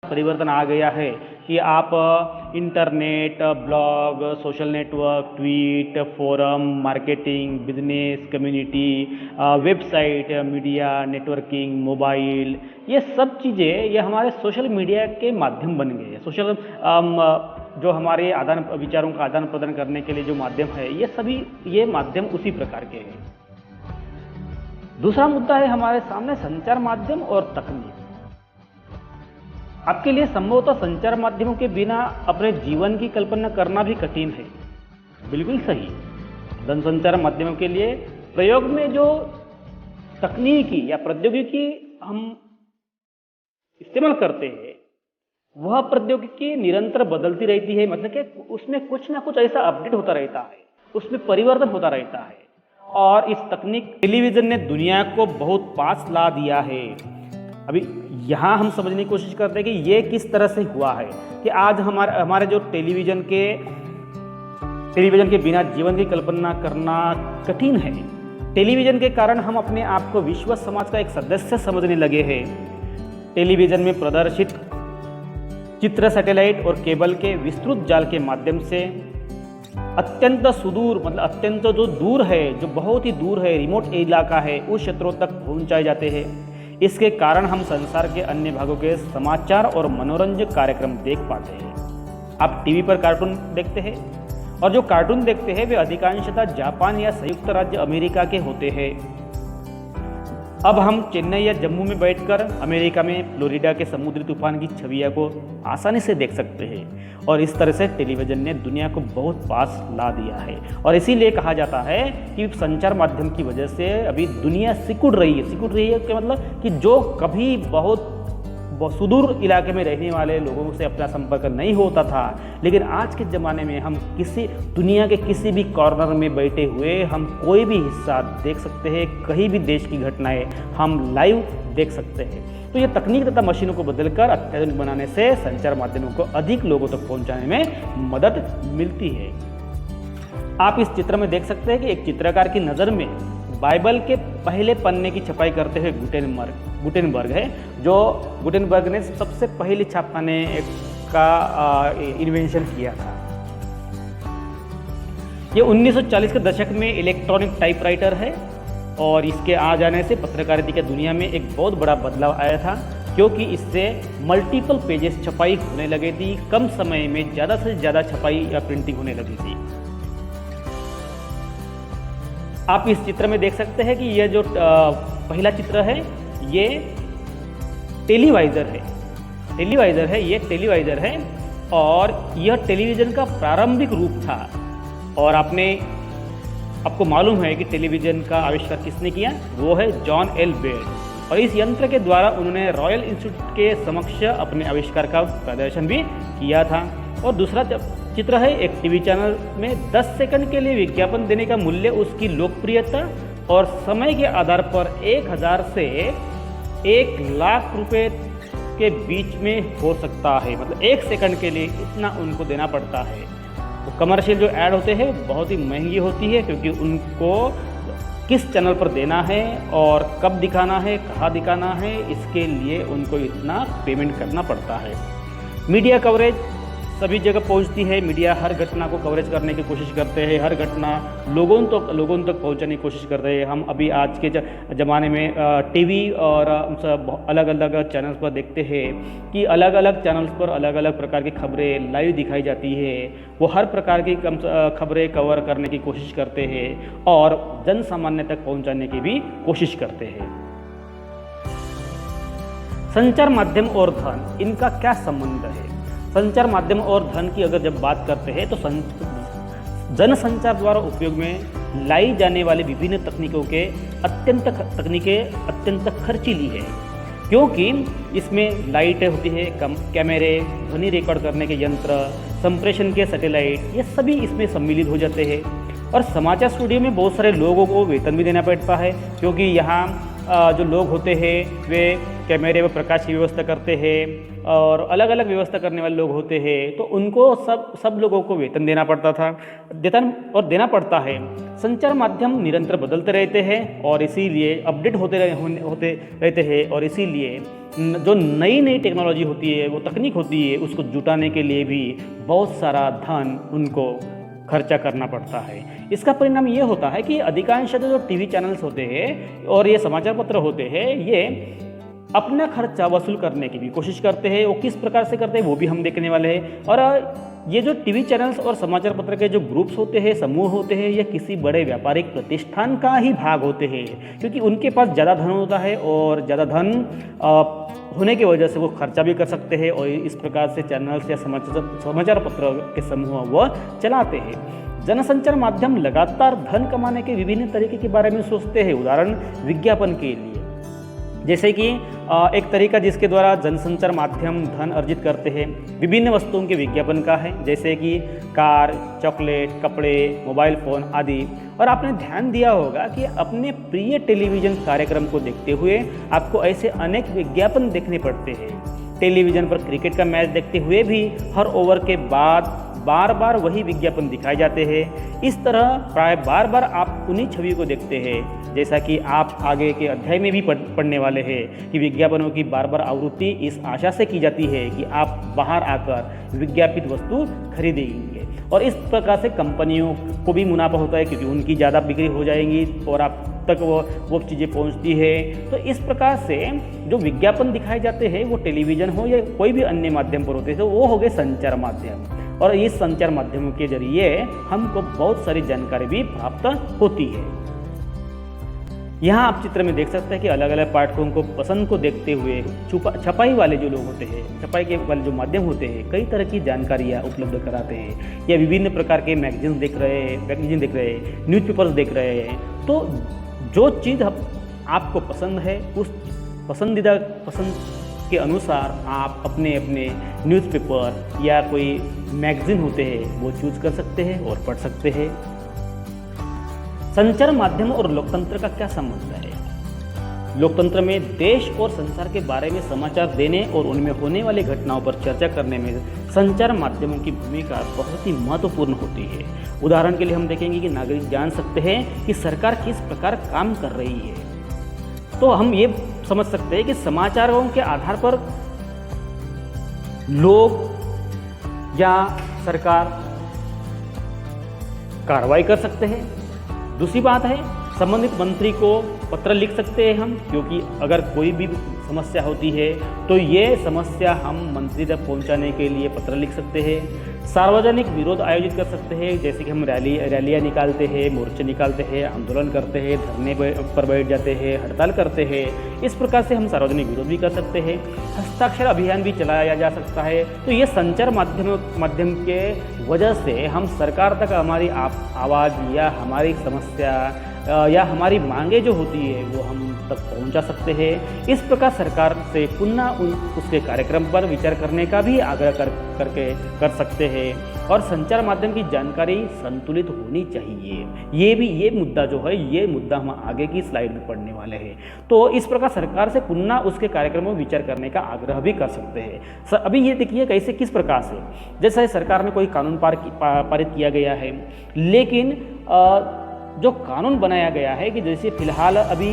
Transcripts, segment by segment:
परिवर्तन आ गया है कि आप internet, blog, social network, tweet, forum, marketing, business, community, website, media, networking, mobile, ये सब चीज़ें ये हमारे सोशल मीडिया के माध्यम बन गए हैं। सोशल जो हमारे विचारों का आदान प्रदान करने के लिए जो माध्यम है, ये माध्यम उसी प्रकार के हैं। दूसरा मुद्दा है हमारे सामने संचार माध्यम और तकनीक। आपके लिए संभवतः संचार माध्यमों के बिना अपने जीवन की कल्पना करना भी कठिन है। बिल्कुल सही। जनसंचार माध्यमों के लिए प्रयोग में जो तकनीकी या प्रौद्योगिकी हम इस्तेमाल करते हैं, वह प्रौद्योगिकी निरंतर बदलती रहती है। मतलब कि उसमें कुछ ना कुछ ऐसा अपडेट होता रहता है, उसमें परिवर्तन होता रहता है। और इस तकनीक टेलीविजन ने दुनिया को बहुत पास ला दिया है। अभी यहाँ हम समझने की कोशिश करते हैं कि ये किस तरह से हुआ है कि आज हमारे जो टेलीविजन के बिना जीवन की कल्पना करना कठिन है। टेलीविजन के कारण हम अपने आप को विश्व समाज का एक सदस्य समझने लगे हैं। टेलीविजन में प्रदर्शित चित्र सैटेलाइट और केबल के विस्तृत जाल के माध्यम से अत्यंत सुदूर, मतलब अत्यंत जो दूर है, जो बहुत ही दूर है, रिमोट इलाका है, उस क्षेत्रों तक पहुंचाए जाते हैं। इसके कारण हम संसार के अन्य भागों के समाचार और मनोरंजक कार्यक्रम देख पाते हैं। आप टीवी पर कार्टून देखते हैं और जो कार्टून देखते हैं वे अधिकांशतः जापान या संयुक्त राज्य अमेरिका के होते हैं। अब हम चेन्नई या जम्मू में बैठकर अमेरिका में फ्लोरिडा के समुद्री तूफान की छवियों को आसानी से देख सकते हैं। और इस तरह से टेलीविजन ने दुनिया को बहुत पास ला दिया है। और इसीलिए कहा जाता है कि संचार माध्यम की वजह से अभी दुनिया सिकुड़ रही है कि मतलब कि जो कभी बहुत सुदूर इलाके में रहने वाले लोगों से अपना संपर्क नहीं होता था, लेकिन आज के ज़माने में हम दुनिया के किसी भी कॉर्नर में बैठे हुए हम कोई भी हिस्सा देख सकते हैं। कहीं भी देश की घटनाएं हम लाइव देख सकते हैं। तो ये तकनीक तथा मशीनों को बदलकर अत्याधुनिक बनाने से संचार माध्यमों को अधिक लोगों तक पहुंचाने में मदद मिलती है। आप इस चित्र में देख सकते हैं कि एक चित्रकार की नज़र में बाइबल के पहले पन्ने की छपाई करते हुए गुटेनबर्ग है, जो गुटेनबर्ग ने सबसे पहले छापखाने का इन्वेंशन किया था। ये 1940 के दशक में इलेक्ट्रॉनिक टाइपराइटर है और इसके आ जाने से पत्रकारिता की दुनिया में एक बहुत बड़ा बदलाव आया था, क्योंकि इससे मल्टीपल पेजेस छपाई होने लगी थी। कम समय में ज़्यादा से ज़्यादा छपाई या प्रिंटिंग होने लगी थी। आप इस चित्र में देख सकते हैं कि यह जो पहला चित्र है ये टेलीवाइज़र है और यह टेलीविज़न का प्रारंभिक रूप था। और आपको मालूम है कि टेलीविज़न का आविष्कार किसने किया? वो है जॉन एल बेल। और इस यंत्र के द्वारा उन्होंने रॉयल इंस्टीट्यूट के समक्ष अपने आविष्कार का प्रदर्शन भी किया था। और दूसरा चित्र है एक टीवी चैनल में 10 सेकंड के लिए विज्ञापन देने का मूल्य उसकी लोकप्रियता और समय के आधार पर 1000 से 1 लाख रुपए के बीच में हो सकता है। मतलब 1 सेकंड के लिए इतना उनको देना पड़ता है। तो कमर्शियल जो ऐड होते हैं बहुत ही महंगी होती है, क्योंकि उनको किस चैनल पर देना है और कब दिखाना है, कहाँ दिखाना है, इसके लिए उनको इतना पेमेंट करना पड़ता है। मीडिया कवरेज सभी जगह पहुंचती है। मीडिया हर घटना को कवरेज करने की कोशिश करते हैं, हर घटना लोगों तक पहुंचाने की कोशिश करते हैं। हम अभी आज के ज़माने में टीवी और अलग अलग चैनल्स पर देखते हैं कि अलग अलग चैनल्स पर अलग अलग प्रकार की खबरें लाइव दिखाई जाती है। वो हर प्रकार की खबरें कवर करने की कोशिश करते हैं और जन सामान्य तक पहुँचाने की भी कोशिश करते हैं। संचार माध्यम और धन, इनका क्या संबंध है? संचार माध्यम और धन की अगर जब बात करते हैं तो जनसंचार द्वारा उपयोग में लाई जाने वाली विभिन्न तकनीकें अत्यंत खर्चीली है, क्योंकि इसमें लाइटें होती है, कैमरे, ध्वनि रिकॉर्ड करने के यंत्र, संप्रेषण के सैटेलाइट, ये सभी इसमें सम्मिलित हो जाते हैं। और समाचार स्टूडियो में बहुत सारे लोगों को वेतन भी देना पड़ता है, क्योंकि यहाँ जो लोग होते हैं वे कैमरे व प्रकाश की व्यवस्था करते हैं और अलग अलग व्यवस्था करने वाले लोग होते हैं, तो उनको सब लोगों को वेतन देना पड़ता था, देना पड़ता है। संचार माध्यम निरंतर बदलते रहते हैं और इसीलिए अपडेट होते रहते हैं, और इसीलिए जो नई नई टेक्नोलॉजी होती है, वो तकनीक होती है, उसको जुटाने के लिए भी बहुत सारा धन उनको खर्चा करना पड़ता है। इसका परिणाम ये होता है कि अधिकांश जो टीवी चैनल्स होते हैं और ये समाचार पत्र होते हैं, ये अपना खर्चा वसूल करने की भी कोशिश करते हैं। वो किस प्रकार से करते हैं वो भी हम देखने वाले हैं। और ये जो टीवी चैनल्स और समाचार पत्र के जो ग्रुप्स होते हैं, समूह होते हैं, ये किसी बड़े व्यापारिक प्रतिष्ठान का ही भाग होते हैं, क्योंकि उनके पास ज़्यादा धन होता है और ज़्यादा धन होने की वजह से वो खर्चा भी कर सकते हैं और इस प्रकार से चैनल्स या समाचार पत्र के समूह वो चलाते हैं। जनसंचार माध्यम लगातार धन कमाने के विभिन्न तरीके के बारे में सोचते हैं। उदाहरण विज्ञापन के लिए, जैसे कि एक तरीका जिसके द्वारा जनसंचार माध्यम धन अर्जित करते हैं, विभिन्न वस्तुओं के विज्ञापन का है, जैसे कि कार, चॉकलेट, कपड़े, मोबाइल फ़ोन आदि। और आपने ध्यान दिया होगा कि अपने प्रिय टेलीविज़न कार्यक्रम को देखते हुए आपको ऐसे अनेक विज्ञापन देखने पड़ते हैं। टेलीविज़न पर क्रिकेट का मैच देखते हुए भी हर ओवर के बाद बार बार वही विज्ञापन दिखाए जाते हैं। इस तरह प्राय बार बार आप उन्हीं छवि को देखते हैं, जैसा कि आप आगे के अध्याय में भी पढ़ने वाले हैं कि विज्ञापनों की बार बार आवृत्ति इस आशा से की जाती है कि आप बाहर आकर विज्ञापित वस्तु खरीदेंगे, और इस प्रकार से कंपनियों को भी मुनाफा होता है क्योंकि उनकी ज़्यादा बिक्री हो जाएंगी और आप तक वो चीज़ें पहुंचती है। तो इस प्रकार से जो विज्ञापन दिखाए जाते हैं, वो टेलीविज़न हो या कोई भी अन्य माध्यम पर होते हैं, तो वो हो गए संचार माध्यम। और इस संचार माध्यमों के जरिए हमको बहुत सारी जानकारी भी प्राप्त होती है। यहाँ आप चित्र में देख सकते हैं कि अलग अलग पाठकों को पसंद को देखते हुए छपाई वाले जो लोग होते हैं, छपाई के वाले जो माध्यम होते हैं, कई तरह की जानकारियाँ उपलब्ध कराते हैं, या विभिन्न प्रकार के मैगजीन देख रहे हैं, न्यूज़पेपर्स देख रहे हैं। तो जो चीज़ आपको पसंद है, उस पसंदीदा पसंद के अनुसार आप अपने अपने न्यूज़पेपर या कोई मैगजीन होते हैं वो चूज कर सकते हैं और पढ़ सकते हैं। संचार माध्यम और लोकतंत्र का क्या संबंध है? लोकतंत्र में देश और संसार के बारे में समाचार देने और उनमें होने वाली घटनाओं पर चर्चा करने में संचार माध्यमों की भूमिका बहुत ही महत्वपूर्ण होती है। उदाहरण के लिए हम देखेंगे कि नागरिक जान सकते हैं कि सरकार किस प्रकार काम कर रही है। तो हम ये समझ सकते हैं कि समाचारों के आधार पर लोग या सरकार कार्रवाई कर सकते हैं। दूसरी बात है, संबंधित मंत्री को पत्र लिख सकते हैं हम, क्योंकि अगर कोई भी समस्या होती है तो ये समस्या हम मंत्री तक पहुंचाने के लिए पत्र लिख सकते हैं। सार्वजनिक विरोध आयोजित कर सकते हैं, जैसे कि हम रैलियाँ निकालते हैं, मोर्चे निकालते हैं, आंदोलन करते हैं, धरने पर बैठ जाते हैं, हड़ताल करते हैं। इस प्रकार से हम सार्वजनिक विरोध भी कर सकते हैं। हस्ताक्षर अभियान भी चलाया जा सकता है। तो ये संचार माध्यम के वजह से हम सरकार तक हमारी आवाज़ या हमारी समस्या या हमारी मांगे जो होती है वो हम तक पहुंचा सकते हैं। इस प्रकार सरकार से पुनः उसके कार्यक्रम पर विचार करने का भी आग्रह कर सकते हैं। और संचार माध्यम की जानकारी संतुलित होनी चाहिए। ये मुद्दा जो है, ये मुद्दा हम आगे की स्लाइड में पढ़ने वाले हैं। तो इस प्रकार सरकार से पुनः उसके कार्यक्रमों में विचार करने का आग्रह भी कर सकते हैं। अभी ये देखिए कैसे, किस प्रकार से, जैसे सरकार में कोई कानून पारित किया गया है, लेकिन जो कानून बनाया गया है कि जैसे फिलहाल अभी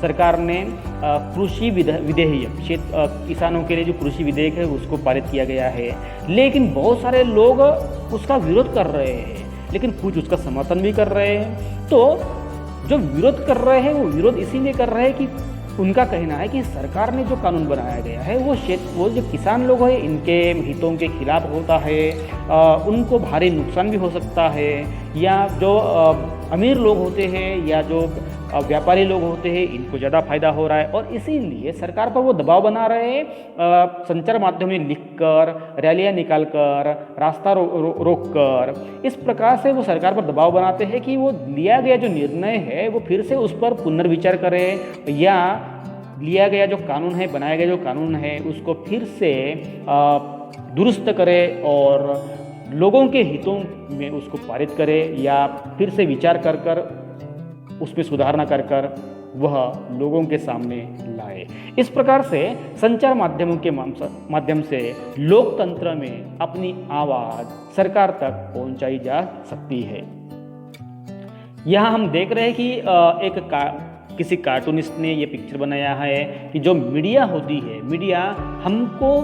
सरकार ने कृषि विधेयक, किसानों के लिए जो कृषि विधेयक है उसको पारित किया गया है, लेकिन बहुत सारे लोग उसका विरोध कर रहे हैं, लेकिन कुछ उसका समर्थन भी कर रहे हैं। तो जो विरोध कर रहे हैं वो विरोध इसीलिए कर रहे हैं कि उनका कहना है कि सरकार ने जो कानून बनाया गया है वो जो किसान लोग हैं इनके हितों के खिलाफ होता है, उनको भारी नुकसान भी हो सकता है, या जो अमीर लोग होते हैं या जो व्यापारी लोग होते हैं इनको ज़्यादा फायदा हो रहा है। और इसीलिए सरकार पर वो दबाव बना रहे हैं, संचार माध्यम में लिखकर, रैलियाँ निकालकर, रास्ता रोक कर, इस प्रकार से वो सरकार पर दबाव बनाते हैं कि वो लिया गया जो निर्णय है वो फिर से उस पर पुनर्विचार करें, या लिया गया जो कानून है, बनाया गया जो कानून है उसको फिर से दुरुस्त करे और लोगों के हितों में उसको पारित करे, या फिर से विचार कर उसमें सुधारना कर वह लोगों के सामने लाए। इस प्रकार से संचार माध्यमों के माध्यम से लोकतंत्र में अपनी आवाज़ सरकार तक पहुंचाई जा सकती है। यहाँ हम देख रहे हैं कि किसी कार्टूनिस्ट ने ये पिक्चर बनाया है कि जो मीडिया होती है, मीडिया हमको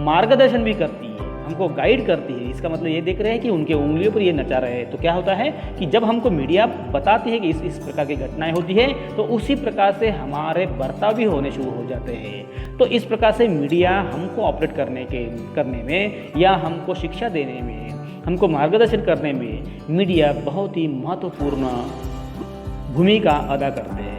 मार्गदर्शन भी करती है, हमको गाइड करती है। इसका मतलब ये देख रहे हैं कि उनके उंगलियों पर ये नचा रहे हैं। तो क्या होता है कि जब हमको मीडिया बताती है कि इस प्रकार की घटनाएं होती है, तो उसी प्रकार से हमारे बर्ताव भी होने शुरू हो जाते हैं। तो इस प्रकार से मीडिया हमको ऑपरेट करने में या हमको शिक्षा देने में, हमको मार्गदर्शन करने में मीडिया बहुत ही महत्वपूर्ण भूमिका अदा करते हैं।